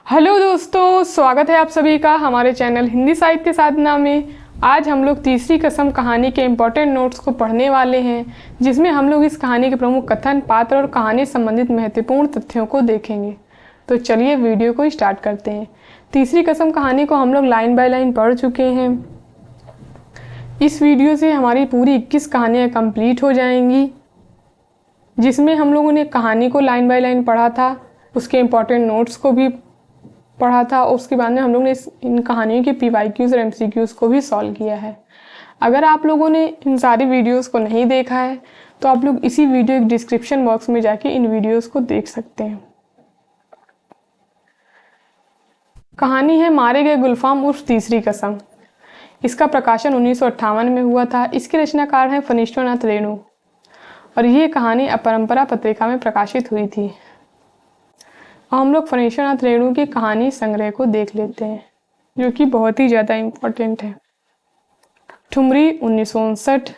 Hello दोस्तों, स्वागत है आप सभी का हमारे चैनल हिंदी साहित्य साधना में। आज हम लोग तीसरी कसम कहानी के इम्पोर्टेंट नोट्स को पढ़ने वाले हैं, जिसमें हम लोग इस कहानी के प्रमुख कथन, पात्र और कहानी संबंधित महत्वपूर्ण तथ्यों को देखेंगे। तो चलिए वीडियो को स्टार्ट करते हैं। तीसरी कसम कहानी को हम लोग लाइन बाय लाइन पढ़ चुके हैं। इस वीडियो से हमारी पूरी 21 कहानियाँ कंप्लीट हो जाएंगी, जिसमें हम लोगों ने कहानी को लाइन बाय लाइन पढ़ा था, उसके इम्पोर्टेंट नोट्स को भी पढ़ा था और उसके बाद में हम लोग ने इन कहानियों के PYQs और MCQs को भी सॉल्व किया है। अगर आप लोगों ने इन सारी वीडियोस को नहीं देखा है तो आप लोग इसी वीडियो के डिस्क्रिप्शन बॉक्स में जाके इन वीडियोस को देख सकते हैं। कहानी है मारे गए गुलफाम उर्फ तीसरी कसम। इसका प्रकाशन 1958 में हुआ था। इसके रचनाकार हैं फणीश्वरनाथ रेणु और ये कहानी अपरंपरा पत्रिका में प्रकाशित हुई थी। हम लोग फणीश्वरनाथ रेणु की कहानी संग्रह को देख लेते हैं, जो कि बहुत ही ज़्यादा इम्पोर्टेंट है। ठुमरी 1959,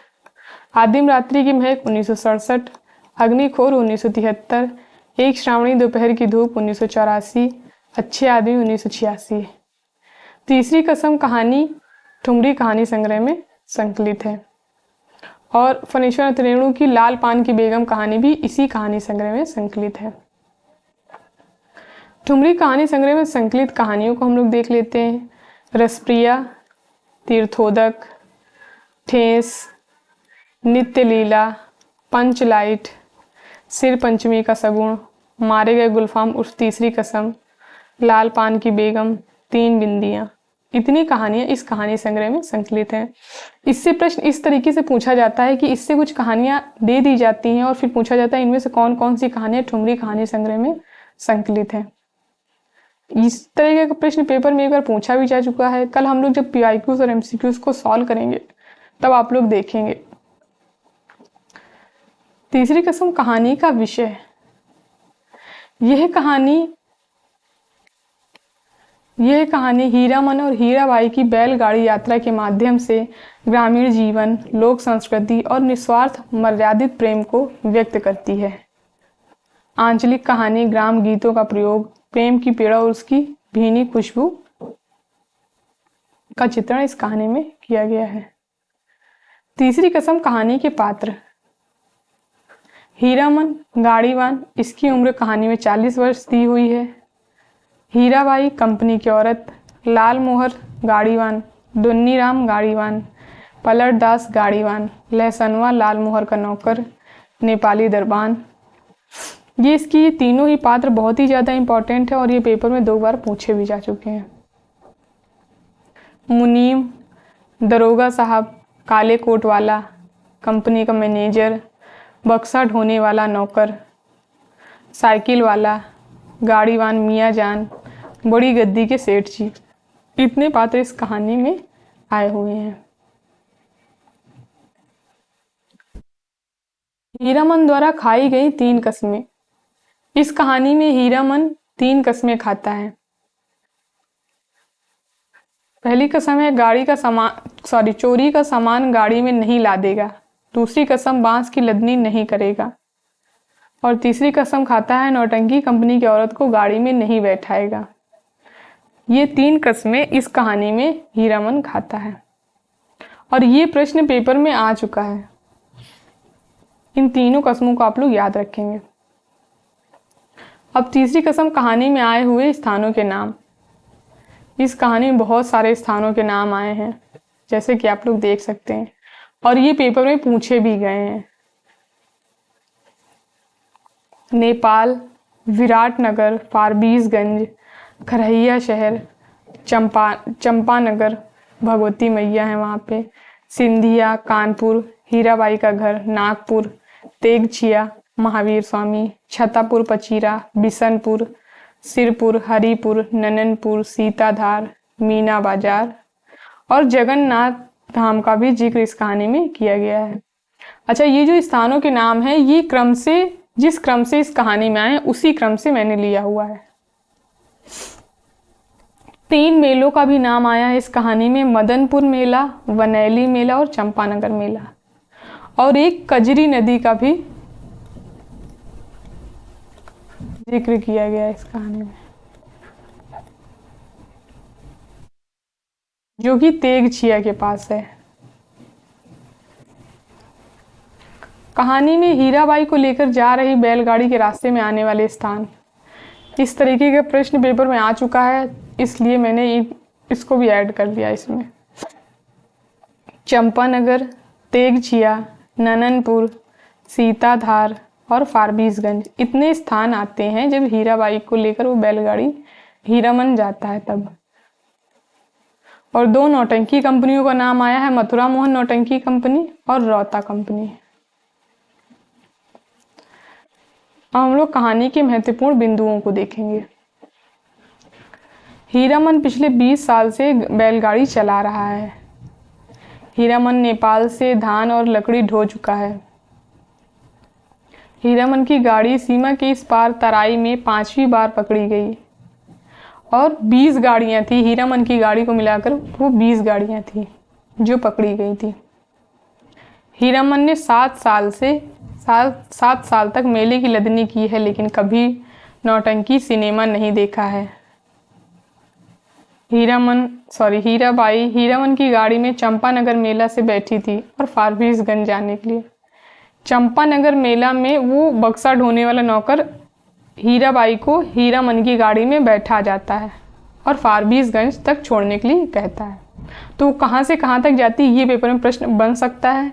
आदिम रात्रि की महक 1967, अग्निखोर 1973, एक श्रावणी दोपहर की धूप 1984, अच्छे आदमी 1986। तीसरी कसम कहानी ठुमरी कहानी संग्रह में संकलित है और फणीश्वरनाथ रेणु की लाल पान की बेगम कहानी भी इसी कहानी संग्रह में संकलित है। ठुमरी कहानी संग्रह में संकलित कहानियों को हम लोग देख लेते हैं। रसप्रिया, तीर्थोदक, ठेस, नित्य लीला, पंचलाइट, सिर पंचमी का सगुण, मारे गए गुलफाम उर्फ तीसरी कसम, लाल पान की बेगम, तीन बिंदियाँ। इतनी कहानियाँ इस कहानी संग्रह में संकलित हैं। इससे प्रश्न इस तरीके से पूछा जाता है कि इससे कुछ कहानियाँ दे दी जाती हैं और फिर पूछा जाता है इनमें से कौन कौन सी कहानियाँ ठुमरी कहानी संग्रह में संकलित हैं। इस तरीके का प्रश्न पेपर में एक बार पूछा भी जा चुका है। कल हम लोग जब PYQs और MCQs को सॉल्व करेंगे तब आप लोग देखेंगे। तीसरी कसम कहानी का विषय, यह कहानी हीरामन और हीराबाई की बैलगाड़ी यात्रा के माध्यम से ग्रामीण जीवन, लोक संस्कृति और निस्वार्थ मर्यादित प्रेम को व्यक्त करती है। आंचलिक कहानी, ग्राम गीतों का प्रयोग, प्रेम की पीड़ा और उसकी भीनी खुशबू का चित्रण इस कहानी में किया गया है। तीसरी कसम कहानी के पात्र, हीरामन गाड़ीवान, इसकी उम्र कहानी में 40 वर्ष दी हुई है। हीराबाई कंपनी की औरत, लाल मोहर गाड़ीवान, दुन्नीराम गाड़ीवान, पलटदास गाड़ीवान, लहसनवा लाल मोहर का नौकर, नेपाली दरबान। ये तीनों ही पात्र बहुत ही ज़्यादा इम्पोर्टेंट है और ये पेपर में 2 बार पूछे भी जा चुके हैं। मुनीम, दरोगा साहब, काले कोट वाला, कंपनी का मैनेजर, बक्सा ढोने वाला नौकर, साइकिल वाला, गाड़ीवान मियाँ जान, बड़ी गद्दी के सेठ जी। इतने पात्र इस कहानी में आए हुए हैं। हीरामन द्वारा खाई गई 3 कस्में। इस कहानी में हीरामन 3 कस्में खाता है। पहली कसम है चोरी का सामान गाड़ी में नहीं लादेगा। दूसरी कसम बांस की लदनी नहीं करेगा और तीसरी कसम खाता है नौटंकी कंपनी की औरत को गाड़ी में नहीं बैठाएगा। ये 3 कस्में इस कहानी में हीरामन खाता है और ये प्रश्न पेपर में आ चुका है। इन तीनों कस्मों को आप लोग याद रखेंगे। अब तीसरी कसम कहानी में आए हुए स्थानों के नाम। इस कहानी में बहुत सारे स्थानों के नाम आए हैं, जैसे कि आप लोग देख सकते हैं और ये पेपर में पूछे भी गए हैं। नेपाल, विराटनगर, फारबिसगंज, खरहिया शहर, चंपानगर, भगवती मैया है वहाँ पे, सिंधिया, कानपुर, हीराबाई का घर, नागपुर, तेगछिया, महावीर स्वामी, छतापुर पचीरा, बिशनपुर, सिरपुर, हरिपुर, नननपुर, सीताधार, मीना बाजार और जगन्नाथ धाम का भी जिक्र इस कहानी में किया गया है। अच्छा, ये जो स्थानों के नाम हैं ये जिस क्रम से इस कहानी में आए उसी क्रम से मैंने लिया हुआ है। 3 मेलों का भी नाम आया है इस कहानी में, मदनपुर मेला, वनैली मेला और चंपानगर मेला, और एक कजरी नदी का भी जिक्र किया गया है इस कहानी में। जो कि तेगछिया के पास है। कहानी में हीराबाई को लेकर जा रही बैलगाड़ी के रास्ते में आने वाले स्थान। इस तरीके का प्रश्न पेपर में आ चुका है, इसलिए मैंने इसको भी ऐड कर लिया इसमें। चंपानगर, तेगछिया, नननपुर, सीताधार और फारबिसगंज इतने स्थान आते हैं जब हीराबाई को लेकर वो बैलगाड़ी हीरामन जाता है तब। और 2 नौटंकी कंपनियों का नाम आया है, मथुरा मोहन नौटंकी कंपनी और रौता कंपनी। अब हम लोग कहानी के महत्वपूर्ण बिंदुओं को देखेंगे। हीरामन पिछले 20 साल से बैलगाड़ी चला रहा है। हीरामन नेपाल से धान और लकड़ी ढो चुका है। हीरामन की गाड़ी सीमा के इस पार तराई में 5वीं बार पकड़ी गई और 20 गाड़ियां थी। हीरामन की गाड़ी को मिलाकर वो 20 गाड़ियां थी जो पकड़ी गई थी। हीरामन ने 7 साल तक मेले की लदनी की है, लेकिन कभी नौटंकी सिनेमा नहीं देखा है। हीराबाई हीरामन की गाड़ी में चंपानगर मेला से बैठी थी और फारबिसगंज जाने के लिए। चंपानगर मेला में वो बक्सा ढोने वाला नौकर हीराबाई को हीरामन की गाड़ी में बैठा जाता है और फारबिसगंज तक छोड़ने के लिए कहता है। तो कहाँ से कहाँ तक जाती है, ये पेपर में प्रश्न बन सकता है।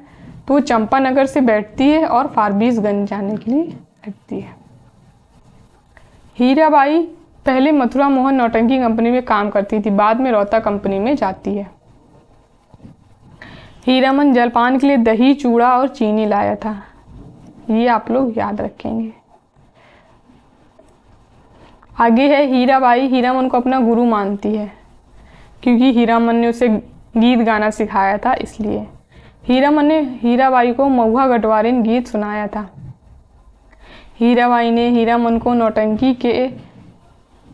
तो वो चंपानगर से बैठती है और फारबिसगंज जाने के लिए बैठती है। हीराबाई पहले मथुरा मोहन नौटंकी कंपनी में काम करती थी, बाद में रौता कंपनी में जाती है। हीरामन जलपान के लिए दही, चूड़ा और चीनी लाया था। ये आप लोग याद रखेंगे। आगे है हीराबाई हीरामन को अपना गुरु मानती है क्योंकि हीरामन ने उसे गीत गाना सिखाया था, इसलिए हीरामन ने हीराबाई को महुआ गटवारिन गीत सुनाया था। हीराबाई ने हीरामन को नौटंकी के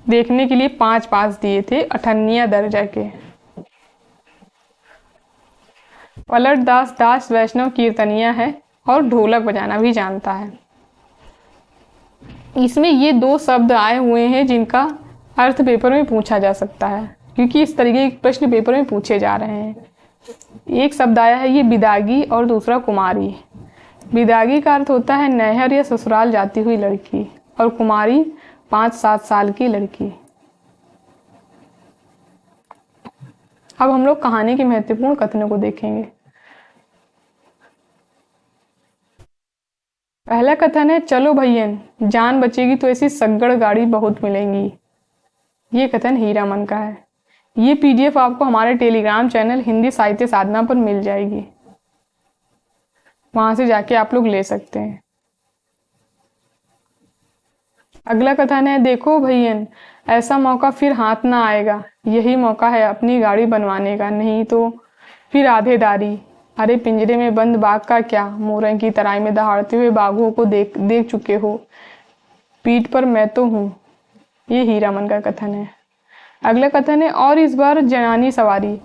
देखने के लिए 5 पास दिए थे, 98 दर्जा के। पलट दास वैष्णव कीर्तनिया है और ढोलक बजाना भी जानता है। इसमें ये 2 शब्द आए हुए हैं जिनका अर्थ पेपर में पूछा जा सकता है, क्योंकि इस तरीके के प्रश्न पेपर में पूछे जा रहे हैं। एक शब्द आया है ये बिदागी और दूसरा कुमारी। बिदागी का अर्थ होता है नैहर या ससुराल जाती हुई लड़की, और कुमारी 5-7 साल की लड़की। अब हम लोग कहानी के महत्वपूर्ण कथनों को देखेंगे। पहला कथन है, चलो भैयन, जान बचेगी तो ऐसी सग्गड़ गाड़ी बहुत मिलेंगी। ये कथन हीरामन का है। ये PDF आपको हमारे टेलीग्राम चैनल हिंदी साहित्य साधना पर मिल जाएगी, वहां से जाके आप लोग ले सकते हैं। अगला कथन है, देखो भैयन, ऐसा मौका फिर हाथ ना आएगा। यही मौका है अपनी गाड़ी बनवाने का, नहीं तो फिर आधेदारी। अरे पिंजरे में बंद बाघ का क्या, मोरंग की तराई में दहाड़ते हुए बाघों को देख चुके हो, पीठ पर मैं तो हूँ। ये हीरामन का कथन है। अगला कथन है, और इस बार जनानी सवारी,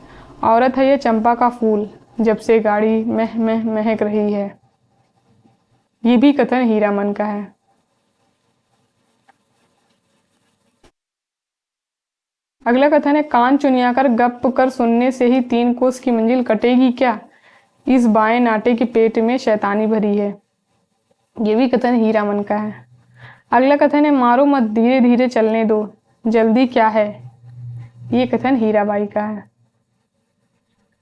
औरत है ये चंपा का फूल, जब से गाड़ी महक रही है। ये भी कथन हीरामन का है। अगला कथन है, कान चुनियाकर गप कर सुनने से ही 3 कोस की मंजिल कटेगी क्या, इस बाएं नाटे के पेट में शैतानी भरी है। ये भी कथन हीरामन का है। अगला कथन है, मारो मत, धीरे धीरे चलने दो, जल्दी क्या है। ये कथन हीराबाई का है।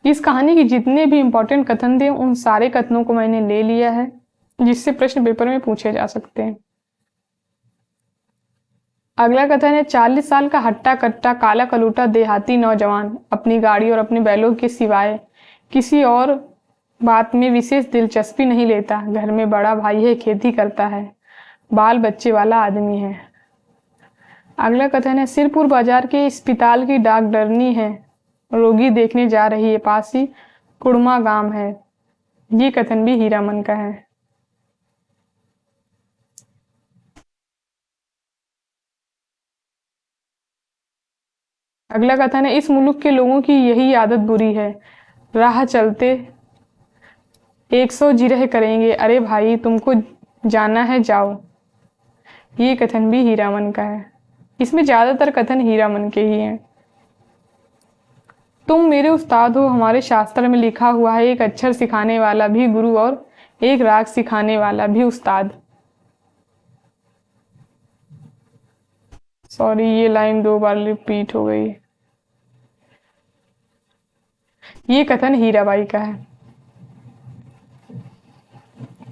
इस कहानी के जितने भी इंपॉर्टेंट कथन थे उन सारे कथनों को मैंने ले लिया है, जिससे प्रश्न पेपर में पूछे जा सकते हैं। अगला कथन है, 40 साल का हट्टा कट्टा काला कलूटा देहाती नौजवान अपनी गाड़ी और अपने बैलों के सिवाय किसी और बात में विशेष दिलचस्पी नहीं लेता। घर में बड़ा भाई है, खेती करता है, बाल बच्चे वाला आदमी है। अगला कथन है, सिरपुर बाजार के अस्पताल की डॉक्टरनी है, रोगी देखने जा रही है, पास ही कुड़मा गांव है। ये कथन भी हीरामन का है। अगला कथन है, इस मुल्क के लोगों की यही आदत बुरी है, राह चलते 100 जिरह करेंगे, अरे भाई तुमको जाना है जाओ। ये कथन भी हीरामन का है। इसमें ज्यादातर कथन हीरामन के ही हैं। तुम मेरे उस्ताद हो, हमारे शास्त्र में लिखा हुआ है, एक अक्षर सिखाने वाला भी गुरु और एक राग सिखाने वाला भी उस्ताद। सॉरी, ये लाइन 2 बार रिपीट हो गई। ये कथन हीराबाई का है।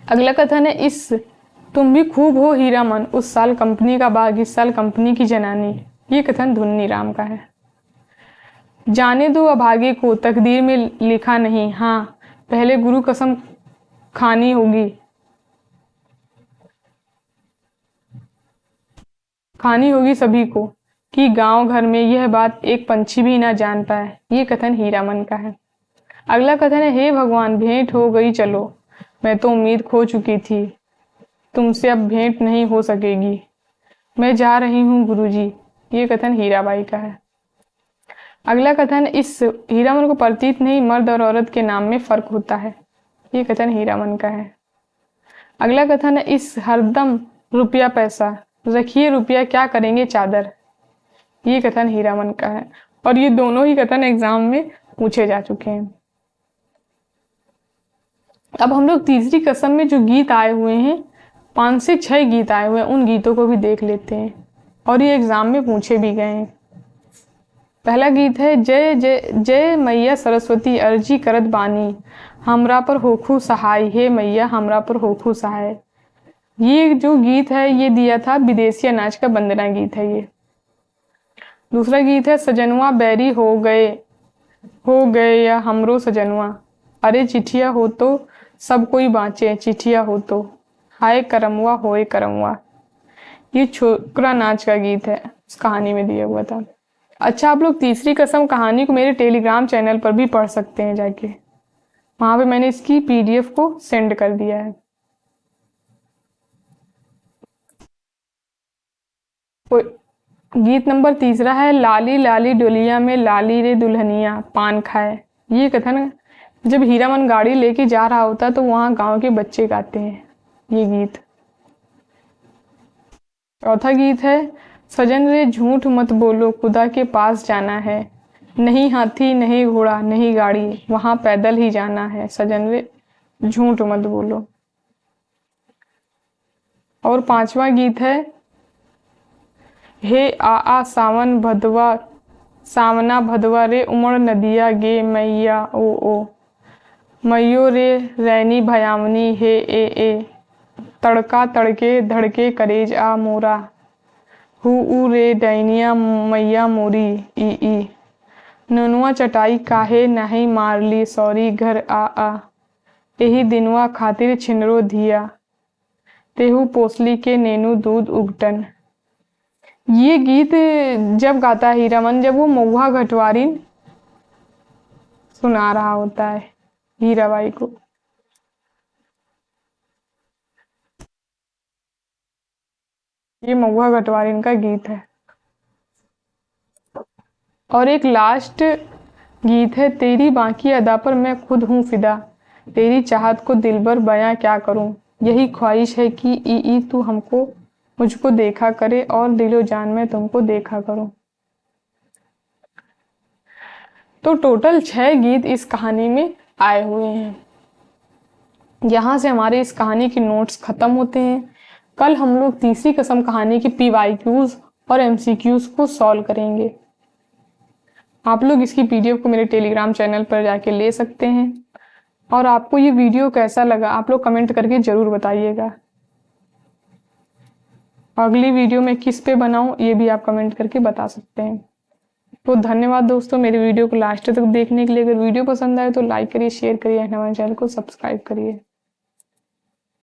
अगला कथन है, इस तुम भी खूब हो हीरामन, उस साल कंपनी का बाग, इस साल कंपनी की जनानी। ये कथन धुन्नी राम का है। जाने दो अभागे को, तकदीर में लिखा नहीं, हाँ पहले गुरु कसम खानी होगी, खानी होगी सभी को, कि गांव घर में यह बात एक पंछी भी ना जान पाए। ये कथन हीरामन का है। अगला कथन है, हे भगवान भेंट हो गई चलो, मैं तो उम्मीद खो चुकी थी, तुमसे अब भेंट नहीं हो सकेगी, मैं जा रही हूँ गुरुजी। ये कथन हीराबाई का है। अगला कथन, इस हीरामन को प्रतीत नहीं, मर्द और औरत के नाम में फर्क होता है। ये कथन हीरामन का है। अगला कथन है, इस हरदम रुपया पैसा, रखिए रुपया क्या करेंगे चादर। ये कथन हीरामन का है। और ये दोनों ही कथन एग्जाम में पूछे जा चुके हैं। अब हम लोग तीसरी कसम में जो गीत आए हुए हैं, 5 से 6 गीत आए हुए हैं, उन गीतों को भी देख लेते हैं और ये एग्जाम में पूछे भी गए हैं। पहला गीत है, जय जय जय मैया सरस्वती अर्जी करत बानी, हमरा पर होखू सहाय, हे मैया हमरा पर होखू सहाय। ये जो गीत है ये दिया था विदेशी अनाज का वंदना गीत है ये। दूसरा गीत है, सजनवा बैरी हो गए या हमरो सजनवा, अरे चिठिया हो तो सब कोई बाँचे, चिठिया हो तो हाय करमवा होए करमवा। ये छोकरा नाच का गीत है, इस कहानी में दिया हुआ था। अच्छा, आप लोग तीसरी कसम कहानी को मेरे टेलीग्राम चैनल पर भी पढ़ सकते हैं जाके, वहां पे मैंने इसकी PDF को सेंड कर दिया है। गीत नंबर तीसरा है, लाली लाली डोलिया में लाली रे दुल्हनिया पान खाए। ये कथन जब हीरामन गाड़ी लेके जा रहा होता तो वहां गांव के बच्चे गाते हैं ये गीत। चौथा गीत है, सजन रे झूठ मत बोलो, खुदा के पास जाना है, नहीं हाथी नहीं घोड़ा नहीं गाड़ी, वहां पैदल ही जाना है, सजन रे झूठ मत बोलो। और पांचवा गीत है, हे आ सावन भदवा, सावना भदवा रे उमड़ नदिया गे मैया ओ मैयो रे रैनी भयावनी हे ए तड़का तड़के धड़के करेज आ मोरा, हु रे डैनिया मैया मोरी ई ननुआ चटाई काहे नहीं मारली, सॉरी घर आ यही दिनवा खातिर छिनरो धिया, तेहू पोसली के नेनू दूध उगटन। ये गीत जब गाता है हीरामन, जब वो महुआ घटवारिन सुना रहा होता है हीराबाई को। ये महुआ घटवारिन का गीत है। और एक लास्ट गीत है, तेरी बाकी अदा पर मैं खुद हूँ फिदा, तेरी चाहत को दिलबर बयां क्या करूं, यही ख्वाहिश है कि ई तू हमको मुझको देखा करे और दिलो जान में तुमको देखा करूं। तो टोटल 6 गीत इस कहानी में आए हुए हैं। यहाँ से हमारे इस कहानी के नोट्स खत्म होते हैं। कल हम लोग तीसरी कसम कहानी की PYQs और MCQs को सॉल्व करेंगे। आप लोग इसकी PDF को मेरे टेलीग्राम चैनल पर जाके ले सकते हैं। और आपको ये वीडियो कैसा लगा आप लोग कमेंट करके जरूर बताइएगा। अगली वीडियो में किस पे बनाऊं ये भी आप कमेंट करके बता सकते हैं। तो धन्यवाद दोस्तों मेरे वीडियो को लास्ट तक देखने के लिए। अगर वीडियो पसंद आए तो लाइक करिए, शेयर करिए, हमारे चैनल को सब्सक्राइब करिए।